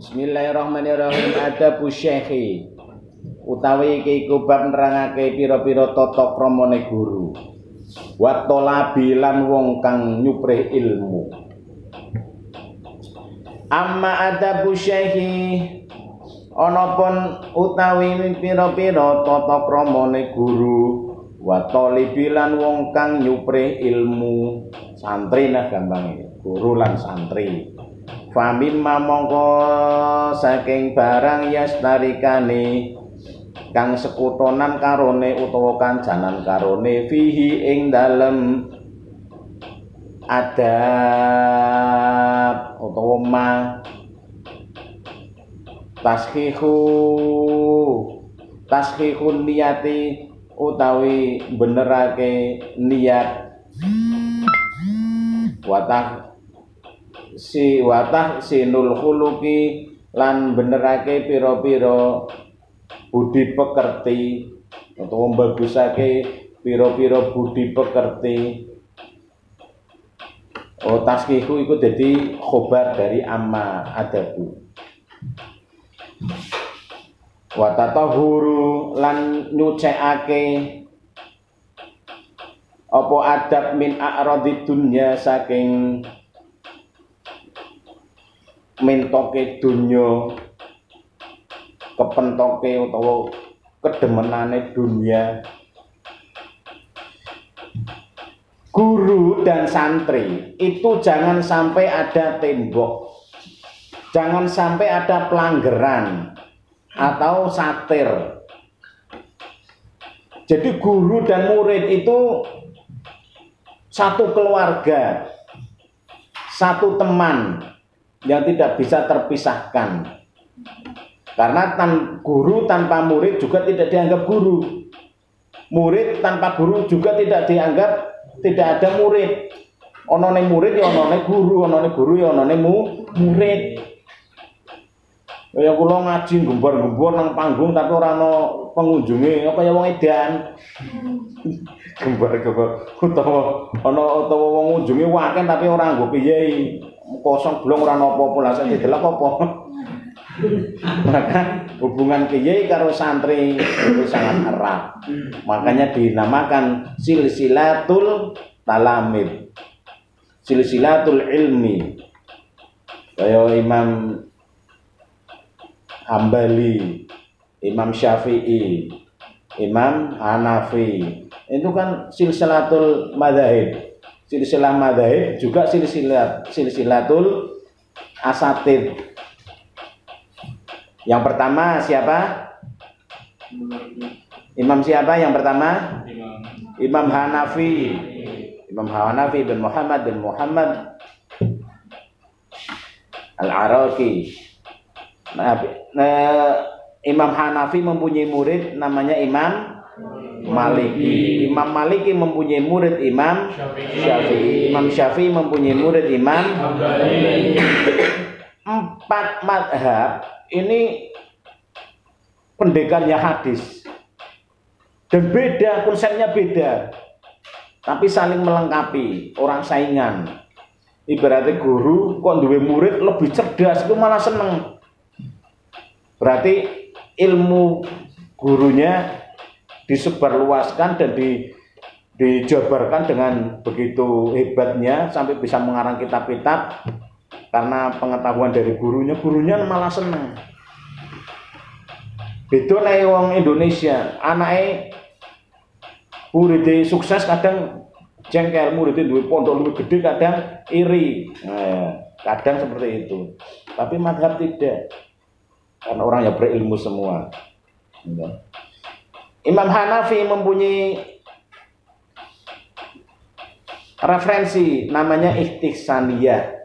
Bismillahirrahmanirrahim. Adabu syekhi utawi iki iku bab nerangake pira-pira tata kramane guru. Wa thalabi lan wong kang nyuprih ilmu. Amma adabu syekhi ana pun utawi pira-pira tata kramane guru. Wa thalibi lan wong kang nyuprih ilmu. Santri nah gampange, guru lan santri. Famim mongko saking barang yastarikane kang sekutonan karone utawa kancanan karone fihi ing dalem adab utawa ma tashihun niyati utawi benerake niat watah sinul khuluqi lan benerake pira-pira budi pekerti utawa bagusake pira-pira budi pekerti. Tasqihu iku dadi khobar dari amma adabu. Wa tatahuru lan nyucekake apa adab min a'radid dunya saking mentoke dunya, kepentoke utawa kedemenane dunia. Guru dan santri itu jangan sampai ada tembok, jangan sampai ada pelanggaran atau satir. Jadi guru dan murid itu satu keluarga, satu teman yang tidak bisa terpisahkan. Karena guru tanpa murid juga tidak dianggap guru. Murid tanpa guru juga tidak dianggap, tidak ada murid. Onone murid ya onone guru, onone guru ya onone murid. Kaya kula ngaji gembor-gembor nang panggung tapi ora ana pengunjunge, kaya wong edan. Gembor-gembor utawa wong ngunjungi akeh tapi ora nggo piye. Kosong blong ora apa-apa lah sing didelok apa. Maka hubungan kiai karo santri itu sangat erat. Makanya dinamakan silsilatul talamid, silsilatul ilmi. Kayak Imam Hambali, Imam Syafi'i, Imam Hanafi, itu kan silsilatul madzhab. Silsilah madzhab juga silsilatul asatid. Yang pertama siapa? Imam siapa yang pertama? Imam Hanafi. Imam Hanafi bin Muhammad Al-Araqi. Imam Hanafi mempunyai murid namanya Imam Maliki. Imam Maliki mempunyai murid Imam Syafi'i. Imam Syafi'i mempunyai murid Imam Hambali. 4 madhab ini pendekannya hadis dan beda, konsepnya beda, tapi saling melengkapi, orang saingan. Ibaratnya guru kok duwe murid lebih cerdas, itu malah seneng. Berarti ilmu gurunya disebarluaskan dan dijabarkan dengan begitu hebatnya sampai bisa mengarang kitab-kitab karena pengetahuan dari gurunya malah seneng. Beda nek wong Indonesia, anake murid sukses kadang jengkel, murid duwe pondok luwih gede kadang iri. Kadang seperti itu. Tapi mazhab tidak. Karena orang yang berilmu semua. Imam Hanafi mempunyai referensi namanya ihtisaniyah.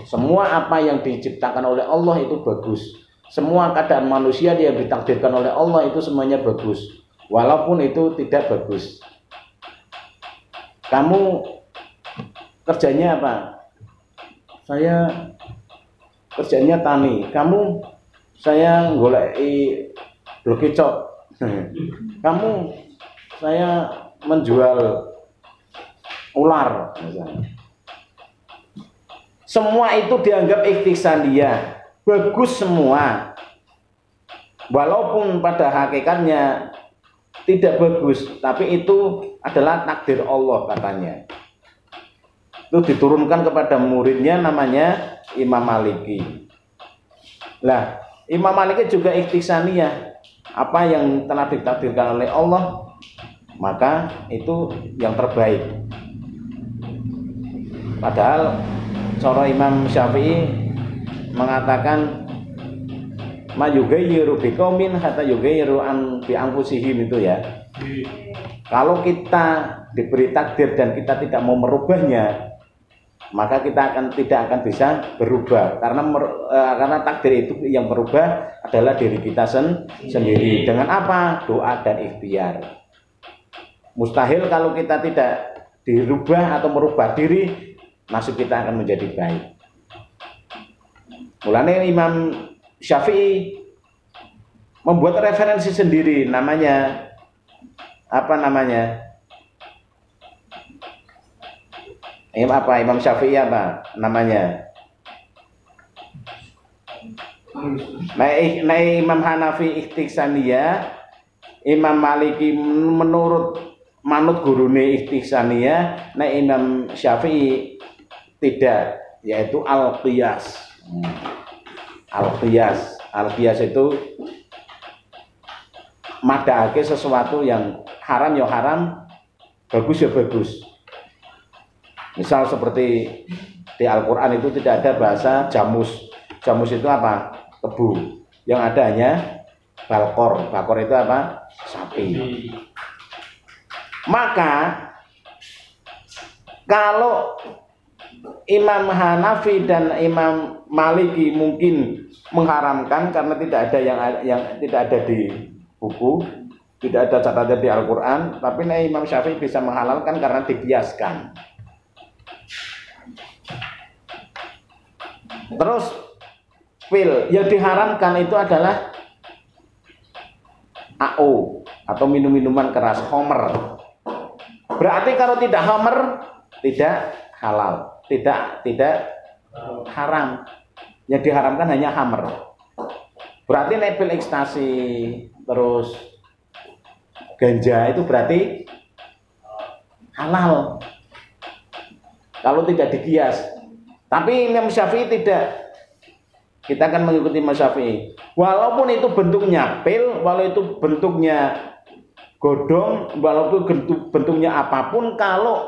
Semua apa yang diciptakan oleh Allah itu bagus. Semua keadaan manusia yang ditakdirkan oleh Allah itu semuanya bagus. Walaupun itu tidak bagus. Kamu kerjanya apa? Saya kerjanya tani. Saya goleki blok kecap. Kamu saya menjual ular misalnya. Semua itu dianggap ikhtisaniyah. bagus semua, walaupun pada hakikatnya tidak bagus, tapi itu adalah takdir Allah katanya. Itu diturunkan kepada muridnya namanya Imam Maliki. Lah, Imam Maliki juga ikhtisaniyah. Apa yang telah ditakdirkan oleh Allah, maka itu yang terbaik. Padahal cara Imam Syafi'i mengatakan ma yughayyiru biqaumin hatta yughayyiru bi anfusihim, itu ya. Kalau kita diberi takdir dan kita tidak mau merubahnya, maka kita tidak akan bisa berubah, karena takdir itu yang berubah adalah diri kita sendiri. Dengan apa? Doa dan ikhtiar. Mustahil kalau kita tidak dirubah atau merubah diri, nasib kita akan menjadi baik. Mulanya Imam Syafi'i membuat referensi sendiri, namanya apa namanya? Imam Syafi'i apa namanya? Nah, Imam Hanafi ikhtisaniyah, Imam Maliki menurut manut gurune ikhtisaniyah, nah Imam Syafi'i tidak, yaitu al-qiyas. Al-qiyas itu madake sesuatu yang haram ya haram, bagus ya bagus. Misal seperti di Al-Quran itu tidak ada bahasa jamus. Jamus itu apa? Tebu. Yang ada hanya balkor. Balkor itu apa? Sapi. Maka kalau Imam Hanafi dan Imam Maliki mungkin mengharamkan karena tidak ada yang tidak ada di buku, tidak ada catatan di Al-Quran, tapi Imam Syafi'i bisa menghalalkan karena dikiaskan. Terus pil yang diharamkan itu adalah AO atau minum-minuman keras, homer. Berarti kalau tidak homer tidak halal, tidak haram. Yang diharamkan hanya hammer. Berarti pil ekstasi terus ganja itu berarti halal kalau tidak dikias. Tapi Imam Syafi'i tidak. Kita akan mengikuti Imam Syafi'i. Walaupun itu bentuknya pil, walaupun itu bentuknya godong, walaupun bentuknya apapun, kalau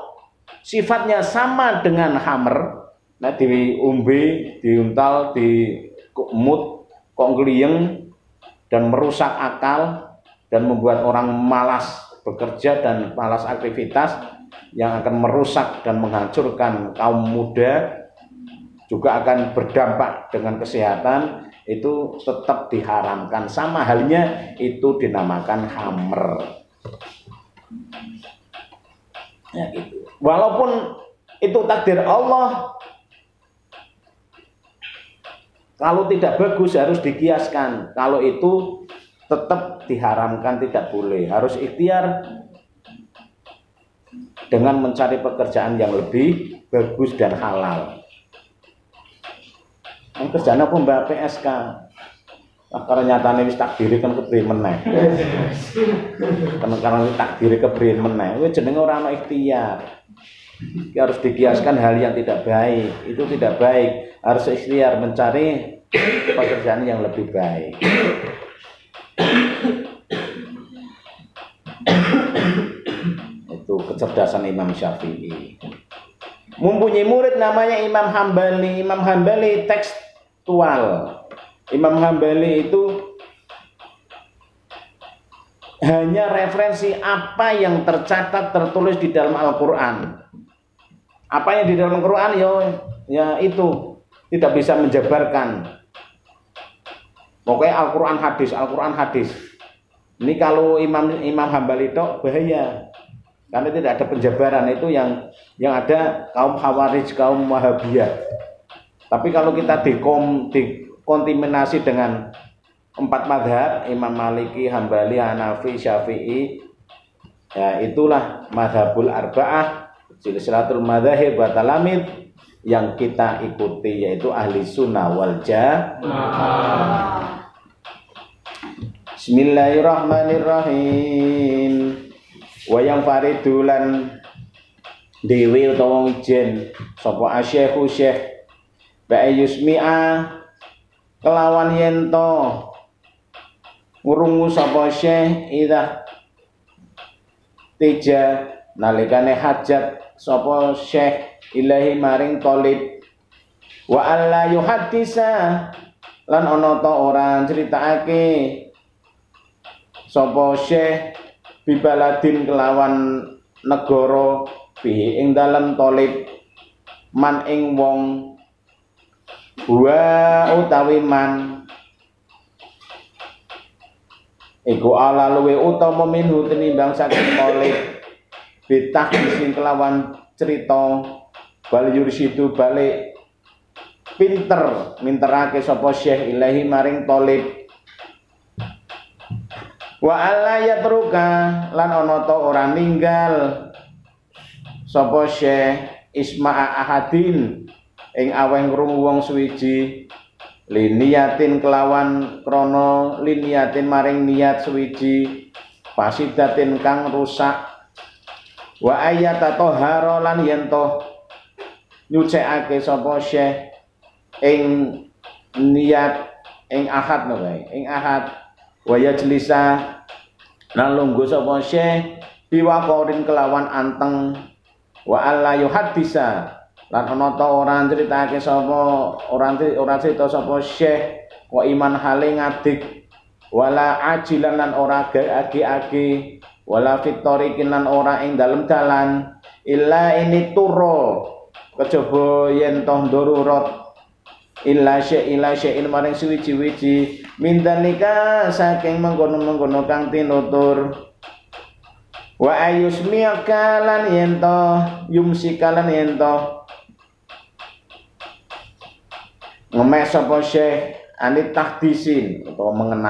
sifatnya sama dengan hammer, nah diumbe, diuntal, dimut, kok ngeliyeng dan merusak akal dan membuat orang malas bekerja dan malas aktivitas, yang akan merusak dan menghancurkan kaum muda, juga akan berdampak dengan kesehatan, itu tetap diharamkan. Sama halnya itu dinamakan hammer. Ya, gitu. Walaupun itu takdir Allah, kalau tidak bagus harus dikiaskan. Kalau itu tetap diharamkan, tidak boleh. Harus ikhtiar dengan mencari pekerjaan yang lebih bagus dan halal. Kerjaan apa Mbak PSK? Karena nyatane wis takdire kan kebri meneh. Karena takdire kebri meneh. Kuwi jenenge ora ana ikhtiar. Harus dikiaskan hal yang tidak baik. Itu tidak baik. Harus ikhtiar mencari pekerjaan yang lebih baik. Itu kecerdasan Imam Syafi'i. Mempunyai murid namanya Imam Hambali. Imam Hambali tekstual. Imam Hambali itu hanya referensi apa yang tercatat tertulis di dalam Al-Quran. Apa yang di dalam Al-Quran ya itu tidak bisa menjabarkan. Pokoknya Al-Quran hadis, Al-Quran hadis. Ini kalau Imam Hambali itu bahaya. Karena tidak ada penjabaran, itu yang ada kaum Khawarij, kaum Wahabiyah. Tapi kalau kita dikontaminasi dengan 4 madhab, Imam Maliki, Hambali, Hanafi, Syafi'i, ya itulah madhabul arba'ah, silsilatul madzahib wa talamid, yang kita ikuti, yaitu ahli sunnah wal jamaah. Bismillahirrahmanirrahim. Wayang faridulan dewi utawa wijen sapa asyekhu syekh bae yusmi'a kelawan yento ngurungu sapa syekh idza tija nalikane hajat sapa syekh ilahi maring talib wa alla yuhaddisa lan ana ta ora critakake sapa syekh bibaladin kelawan negara bi ing dalem talib man ing wong wa utawi man iku ala luwe utama minhu tinimbang saking talib bitah sing kelawan cerita bal yursidu balik minterake sapa syekh ilahi maring talib wa alla yatruka lan ana ta ora ninggal sapa syekh isma'a ahadin ing aweh ngrungu wong suwiji liniyatin kelawan krana liniyatin maring niat suwiji fasidatin kang rusak wa ayata tahara lan yen to nyucikake sapa syekh ing niat ing ahad no kae ing ahad wa yajlisa lan lungguh sapa syekh biwaqorin kelawan anteng wa alla yuhaddisa lan ana ta ora critake sapa ora crita sapa syekh wa iman hale ngadik wala ajilan lan ora agi-agi wala fitorikin lan ora ing dalem dalan illa ini turo kejaba yen toh darurat illa syai'in maring suwiji-wiji mindanika saking mengkono-mengkono kang tinutur wa ayusmiaka lan yen to yumsika lan yen to ngemek sapa syekh anit tahdisin utawa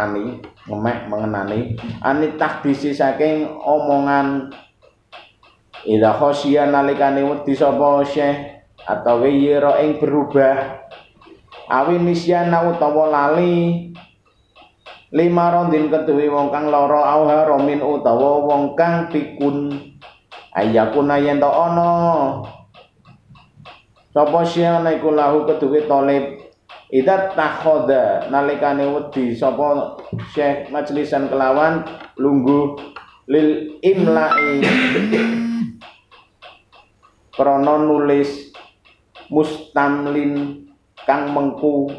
mengenani anit tahdisi saking omongan idza khosya nalikane wedi sapa syekh atau yira ing berubah awi nisyana utawa lali lima rondin keduwe wong kang lara auha romin utawa wong kang pikun ayakuna yen to ana sapa syekh iku lahu keduwe talib idza takhoda nalikane wedi sapa syekh majlisan kelawan lungguh lil imla'i krana nulis mustamlin kang mengku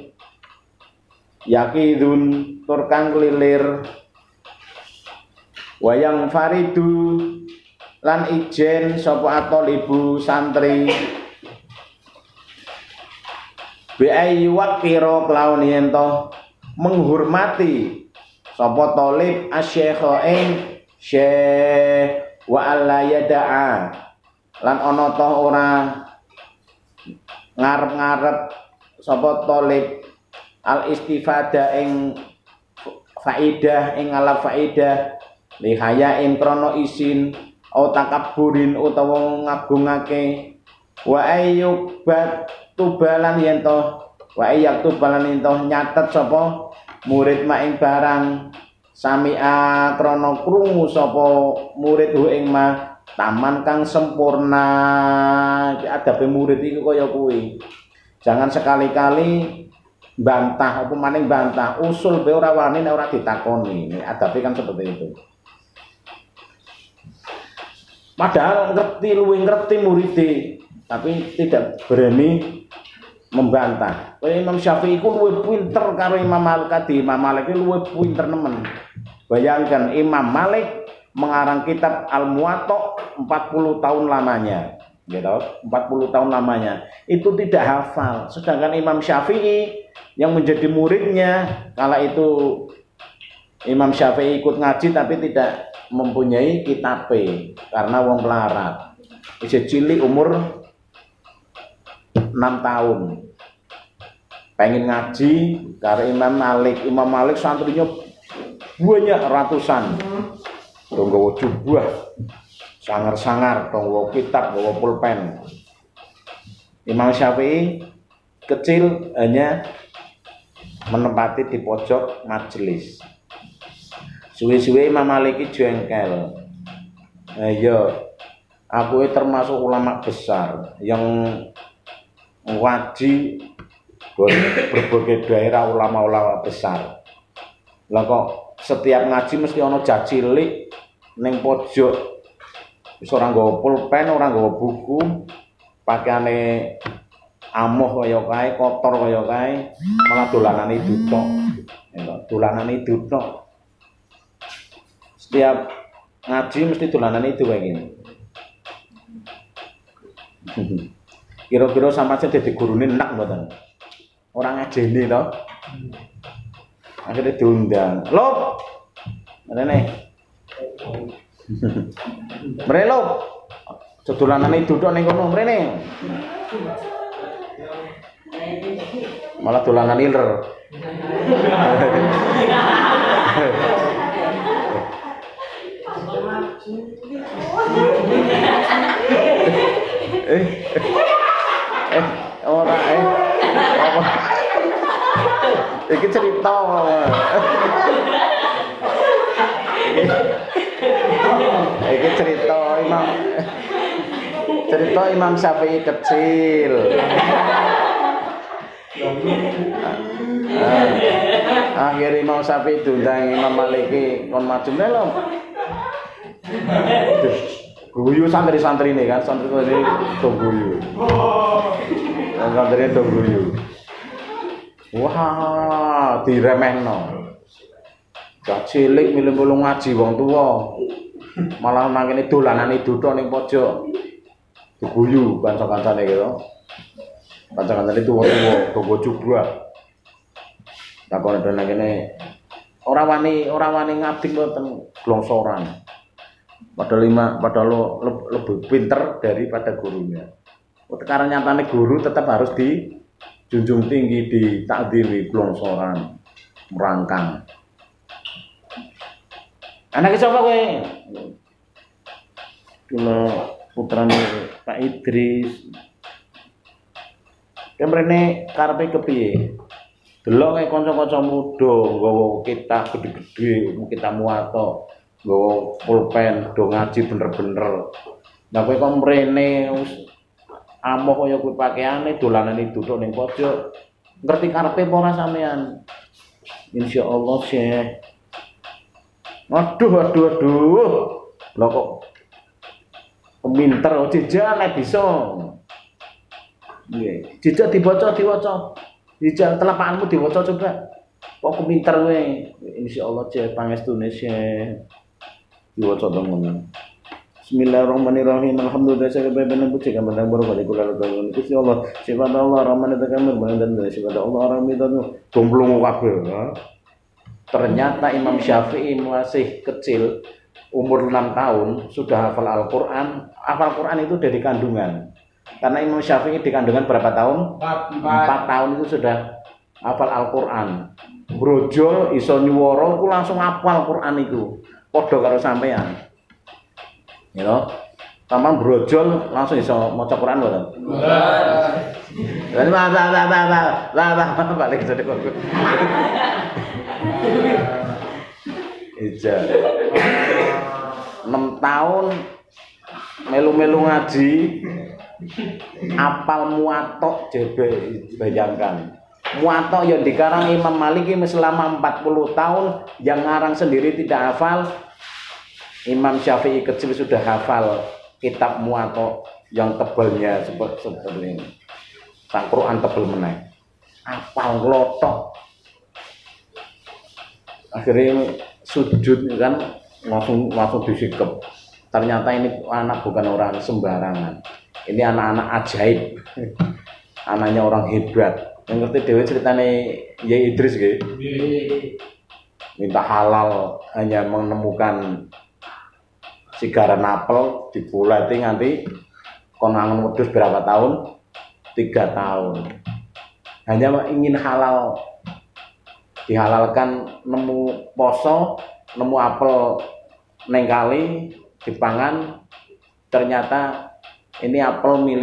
yakidun tur kang klilir wayang faridu lan ijen sapa atolibu santri bi ayu waqira kelawan yen to menghormati sapa talib asyekha ing syekh wa alla yada'a lan ana to ora ngarep-ngarep sapa talib al istifada ing faidah ing ala faidah lihaya ing krana isin au takabburin utawa ngagungake wa ayyubat tubalan yen to wa ayyak tubalan yen to nyatet sapa murid mak ing barang sami'a krana krungu sapa murid hu ing ma taman kang sempurna adabe murid iku kaya kuwi. Jangan sekali-kali bantah apa maning bantah usul be ora wani nek ora ditakoni. Adabe kan seperti itu. Padahal luwih ngerti muridé tapi tidak berani membantah. Imam Syafi'i iku luwih pinter karo Imam Malik tadi. Imam Malik iki luwih pinter nemen. Bayangkan Imam Malik mengarang kitab Al-Muwatta 40 tahun lamanya. Gitu, 40 tahun lamanya itu tidak hafal, sedangkan Imam Syafi'i yang menjadi muridnya kala itu Imam Syafi'i ikut ngaji tapi tidak mempunyai kitab karena wong pelarat isih cilik umur 6 tahun pengen ngaji karo Imam Malik santrinya banyak ratusan tunggu jubah sangar-sangar, bawa kitab, bawa pulpen. Imam Syafi'i kecil hanya menempati di pojok majelis. Suwe-suwe Imam Maliki jengkel. Ayo, aku termasuk ulama besar yang ngaji berbagai daerah, ulama-ulama besar. Lah kok setiap ngaji mesti ono jacilik ning pojok. Wis ora nggawa pulpen, ora nggawa buku, pakaiane amoh kaya kae, kotor kaya kae, malah dolanane dutok. Dolanane dutok. Setiap ngaji mesti dolanane itu kayak gini. Kira-kira sampai saya jadi gurune enak mboten. Ora ngajeni to. Akhirnya diundang. Lop. Rene. Mrene lop. Dodolanane duduk ning kono mrene. Malah dolanan iler. Ora iki cerita. Iki cerita Imam Syafi'i kecil. Akhirnya Imam Syafi'i diundang Imam Maliki kon maju lho. Guyu santri-santri ini kan, santri-santri do guyu. Santri do guyu. Wah, diremehno. Gak cilik milih ngaji wong tuwa. Malah nang kene dolanane duduk ning pojok. Guyu kanca-kancane gitu. Kanca-kancane tuwa-tuwa, do jubah. Takon nang kene ora wani ngabdi mboten glongsoran. Padahal lebih pinter daripada gurunya. Karena nyatane guru tetap harus dijunjung tinggi, ditakdiri, glongsoran, merangkang. Anaknya siapa kowe? Kula putrane Pak Idris. Kemrene karepe kepiye? Delok kae kanca-kanca muda nggawa kitab gede-gede, kitab muwatta, nggawa pulpen, do ngaji bener-bener. Lah kowe kok mrene amoh kaya kuwi pakaiane dolanane duduk ning pojok. Ngerti karepe apa ora sampean? Insyaallah, Syekh. Aduh. Lah kok pinter jejak nek bisa. Nggih, jejak diwaca. Jejak telapakanmu diwaca coba. Kok pinter kowe. Insyaallah Syekh pangestune Syekh. Diwaca dong. Bismillahirrahmanirrahim. Alhamdulillah segala puji kepada barokah kula lagu Gusti Allah. Sifat Allah Rahman Takamir dan sifat Allah Rahman gomblong kabeh. Ternyata Imam Syafi'i masih kecil, umur 6 tahun sudah hafal Al-Qur'an. Hafal Qur'an itu dari kandungan. Karena Imam Syafi'i di kandungan berapa tahun? 4 tahun itu sudah hafal Al-Qur'an. Brojol iso nyuwara ku langsung hafal Qur'an iku. Padha karo sampean. Ya lho. Taman brojol langsung iso maca Qur'an mboten? Mboten. Lah balik jadi kok. Ija. 6 tahun melu-melu ngaji apal muwatta jebe bayangkan. Muwatta yang dikarang Imam Malik selama 40 tahun yang ngarang sendiri tidak hafal. Imam Syafi'i kecil sudah hafal kitab muwatta yang tebalnya seperti ini. Sang Quran tebal meneh. Apal nglotok. Akhirnya sujud kan langsung disikep. Ternyata ini anak bukan orang sembarangan. Ini anak-anak ajaib. Anaknya orang hebat. Yang ngerti dewe ceritane Yai Idris nggih. Minta halal hanya menemukan sigaran apel dibulati nganti konangan wedhus berapa tahun? 3 tahun. Hanya ingin halal, dihalalkan, nemu poso, nemu apel neng kali dipangan, ternyata ini apel milik